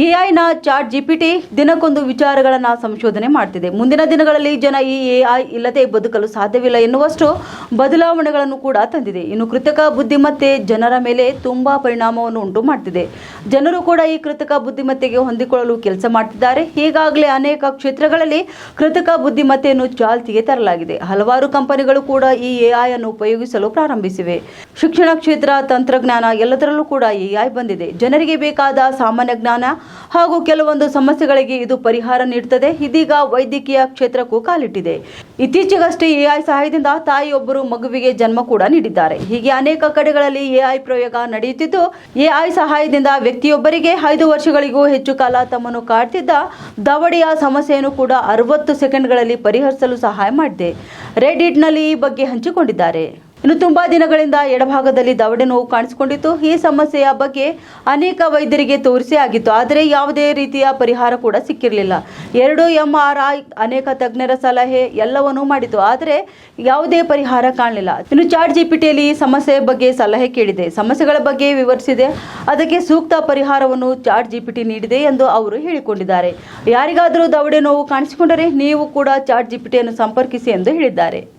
ಎಐನ chat GPT ದಿನಕ್ಕೊಂದು ವಿಚಾರಗಳನ್ನು ಸಂಶೋಧನೆ ಮಾಡ್ತಿದೆ. ಮುಂದಿನ ದಿನಗಳಲ್ಲಿ ಜನ ಈ ಎಐ ಇಲ್ಲದೆ ಬದುಕಲು ಸಾಧ್ಯವಿಲ್ಲ ಎನ್ನುವಷ್ಟು ಬದಲಾವಣೆಗಳನ್ನು ಕೂಡ ತಂದಿದೆ. ಇನ್ನು ಕೃತಕ ಬುದ್ಧಿಮತ್ತೆ ಜನರ ಮೇಲೆ ತುಂಬಾ ಪರಿಣಾಮವನ್ನು ಉಂಟು ಮಾಡ್ತಿದೆ. ಜನರು ಕೂಡ ಈ ಕೃತಕ ಬುದ್ಧಿಮತ್ತೆಗೆ ಹೊಂದಿಕೊಳ್ಳಲು ಕೆಲಸ ಮಾಡ್ತಿದ್ದಾರೆ. ಈಗಾಗಲೇ ಅನೇಕ ಕ್ಷೇತ್ರಗಳಲ್ಲಿ ಕೃತಕ ಬುದ್ಧಿಮತ್ತೆಯನ್ನು ಚಾಲ್ತಿಗೆ ತರಲಾಗಿದೆ. ಹಲವಾರು ಕಂಪನಿಗಳು ಕೂಡ ಈ ಎಐ ಅನ್ನು ಉಪಯೋಗಿಸಲು ಪ್ರಾರಂಭಿಸಿವೆ. ಶಿಕ್ಷಣ ಕ್ಷೇತ್ರ, ತಂತ್ರಜ್ಞಾನ ಎಲ್ಲದರಲ್ಲೂ ಕೂಡ ಎಐ ಬಂದಿದೆ. ಜನರಿಗೆ ಬೇಕಾದ ಸಾಮಾನ್ಯ ಜ್ಞಾನ ಹಾಗೂ ಕೆಲವೊಂದು ಸಮಸ್ಯೆಗಳಿಗೆ ಇದು ಪರಿಹಾರ ನೀಡುತ್ತದೆ. ಇದೀಗ ವೈದ್ಯಕೀಯ ಕ್ಷೇತ್ರಕ್ಕೂ ಕಾಲಿಟ್ಟಿದೆ. ಇತ್ತೀಚೆಗಷ್ಟೇ ಎಐ ಸಹಾಯದಿಂದ ತಾಯಿಯೊಬ್ಬರು ಮಗುವಿಗೆ ಜನ್ಮ ಕೂಡ ನೀಡಿದ್ದಾರೆ. ಹೀಗೆ ಅನೇಕ ಕಡೆಗಳಲ್ಲಿ ಎಐ ಪ್ರಯೋಗ ನಡೆಯುತ್ತಿದ್ದು, ಎಐ ಸಹಾಯದಿಂದ ವ್ಯಕ್ತಿಯೊಬ್ಬರಿಗೆ 5 ವರ್ಷಗಳಿಗೂ ಹೆಚ್ಚು ಕಾಲ ತಮ್ಮನ್ನು ಕಾಡ್ತಿದ್ದ ದವಡೆಯ ಸಮಸ್ಯೆಯನ್ನು ಕೂಡ 60 ಸೆಕೆಂಡ್ಗಳಲ್ಲಿ ಪರಿಹರಿಸಲು ಸಹಾಯ ಮಾಡಿದೆ. ರೆಡ್ಡಿಟ್ನಲ್ಲಿ ಈ ಬಗ್ಗೆ ಹಂಚಿಕೊಂಡಿದ್ದಾರೆ. ಇನ್ನು ತುಂಬಾ ದಿನಗಳಿಂದ ಎಡಭಾಗದಲ್ಲಿ ದವಡೆ ನೋವು ಕಾಣಿಸಿಕೊಂಡಿತ್ತು. ಈ ಸಮಸ್ಯೆಯ ಬಗ್ಗೆ ಅನೇಕ ವೈದ್ಯರಿಗೆ ತೋರಿಸಿ ಆಗಿತ್ತು, ಆದರೆ ಯಾವುದೇ ರೀತಿಯ ಪರಿಹಾರ ಕೂಡ ಸಿಕ್ಕಿರಲಿಲ್ಲ. 2 MRI, ಅನೇಕ ತಜ್ಞರ ಸಲಹೆ ಎಲ್ಲವನ್ನೂ ಮಾಡಿತು, ಆದರೆ ಯಾವುದೇ ಪರಿಹಾರ ಕಾಣಲಿಲ್ಲ. ಇನ್ನು ಚಾಟ್ ಜಿಪಿಟಿಯಲ್ಲಿ ಈ ಸಮಸ್ಯೆಯ ಬಗ್ಗೆ ಸಲಹೆ ಕೇಳಿದೆ, ಸಮಸ್ಯೆಗಳ ಬಗ್ಗೆ ವಿವರಿಸಿದೆ, ಅದಕ್ಕೆ ಸೂಕ್ತ ಪರಿಹಾರವನ್ನು ಚಾಟ್ ಜಿಪಿಟಿ ನೀಡಿದೆ ಎಂದು ಅವರು ಹೇಳಿಕೊಂಡಿದ್ದಾರೆ. ಯಾರಿಗಾದರೂ ದವಡೆ ನೋವು ಕಾಣಿಸಿಕೊಂಡರೆ ನೀವು ಕೂಡ ಚಾಟ್ ಜಿಪಿಟಿಯನ್ನು ಸಂಪರ್ಕಿಸಿ ಎಂದು ಹೇಳಿದ್ದಾರೆ.